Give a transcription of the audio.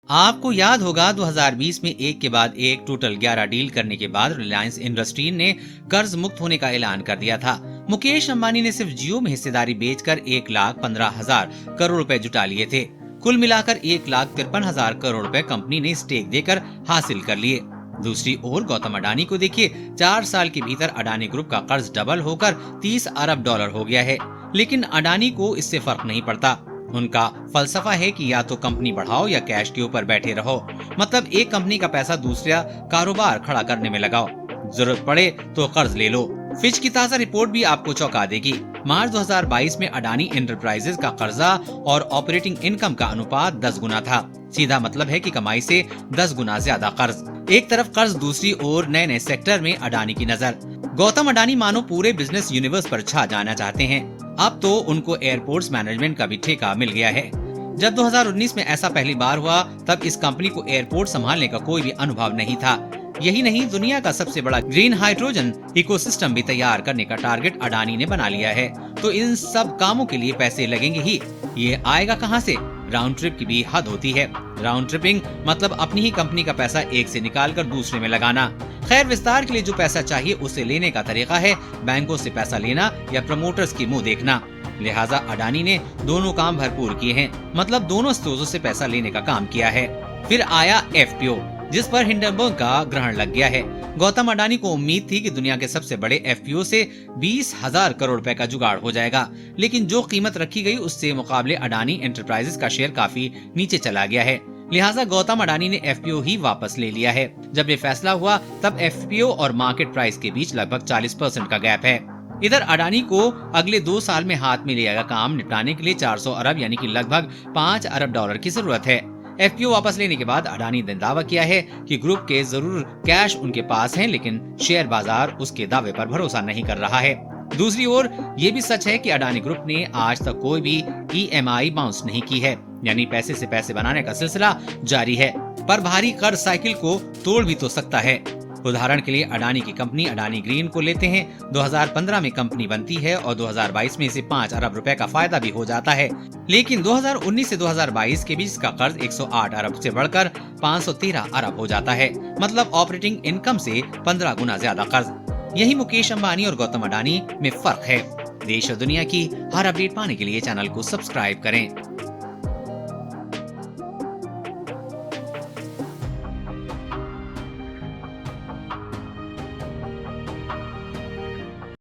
आपको याद होगा 2020 में एक के बाद एक टोटल 11 डील करने के बाद रिलायंस इंडस्ट्रीज ने कर्ज मुक्त होने का ऐलान कर दिया था। मुकेश अंबानी ने सिर्फ जियो में हिस्सेदारी बेचकर 1,15,000 करोड़ रुपए जुटा लिए थे। कुल मिलाकर 1,53,000 करोड़ रुपए कंपनी ने स्टेक देकर हासिल कर लिए। दूसरी ओर गौतम अडानी को देखिए, 4 साल के भीतर अडानी ग्रुप का कर्ज डबल होकर 30 अरब डॉलर हो गया है। लेकिन अडानी को इससे फर्क नहीं पड़ता। उनका फलसफा है कि या तो कंपनी बढ़ाओ या कैश के ऊपर बैठे रहो। मतलब एक कंपनी का पैसा दूसरा कारोबार खड़ा करने में लगाओ, जरूरत पड़े तो कर्ज ले लो। फिच की ताजा रिपोर्ट भी आपको चौंका देगी। मार्च 2022 में अडानी एंटरप्राइजेज का कर्जा और ऑपरेटिंग इनकम का अनुपात 10 गुना था। सीधा मतलब है कि कमाई से 10 गुना ज्यादा कर्ज। एक तरफ कर्ज, दूसरी ओर नए नए सेक्टर में अडानी की नजर। गौतम अडानी मानो पूरे बिजनेस यूनिवर्स पर छा जाना चाहते हैं। अब तो उनको एयरपोर्ट्स मैनेजमेंट का भी ठेका मिल गया है। जब 2019 में ऐसा पहली बार हुआ, तब इस कंपनी को एयरपोर्ट संभालने का कोई भी अनुभव नहीं था। यही नहीं, दुनिया का सबसे बड़ा ग्रीन हाइड्रोजन इकोसिस्टम भी तैयार करने का टारगेट अडानी ने बना लिया है। तो इन सब कामों के लिए पैसे लगेंगे ही। ये आएगा कहां से? राउंड ट्रिप की भी हद होती है। राउंड ट्रिपिंग मतलब अपनी ही कंपनी का पैसा एक से निकालकर दूसरे में लगाना। खैर, विस्तार के लिए जो पैसा चाहिए उसे लेने का तरीका है बैंकों से पैसा लेना या प्रमोटर्स की मुंह देखना। लिहाजा अडानी ने दोनों काम भरपूर किए हैं। मतलब दोनों स्रोतों से पैसा लेने का काम किया है। फिर आया एफपीओ, जिस पर हिंडनबर्ग का ग्रहण लग गया है। गौतम अडानी को उम्मीद थी कि दुनिया के सबसे बड़े एफपीओ से 20,000 करोड़ रुपए का जुगाड़ हो जाएगा, लेकिन जो कीमत रखी गई उससे मुकाबले अडानी एंटरप्राइजेस का शेयर काफी नीचे चला गया है। लिहाजा गौतम अडानी ने एफपीओ ही वापस ले लिया है। जब ये फैसला हुआ तब एफपीओ और मार्केट प्राइस के बीच लगभग 40% का गैप है। इधर अडानी को अगले 2 साल में हाथ में लिया गया काम निपटाने के लिए 400 अरब यानी कि लगभग 5 अरब डॉलर की जरूरत है। एफपीओ वापस लेने के बाद अडानी ने दावा किया है कि ग्रुप के जरूर कैश उनके पास है, लेकिन शेयर बाजार उसके दावे पर भरोसा नहीं कर रहा है। दूसरी ओर ये भी सच है कि अडानी ग्रुप ने आज तक कोई भी ईएमआई बाउंस नहीं की है, यानी पैसे से पैसे बनाने का सिलसिला जारी है। पर भारी कर्ज साइकिल को तोड़ भी तो सकता है। उदाहरण के लिए अडानी की कंपनी अडानी ग्रीन को लेते हैं। 2015 में कंपनी बनती है और 2022 में इसे 5 अरब रुपए का फायदा भी हो जाता है। लेकिन 2019 से 2022 के बीच इसका कर्ज 108 अरब से बढ़कर 513 अरब हो जाता है। मतलब ऑपरेटिंग इनकम से 15 गुना ज्यादा कर्ज। यही मुकेश अंबानी और गौतम अडानी में फर्क है। देश और दुनिया की हर अपडेट पाने के लिए चैनल को सब्सक्राइब करें।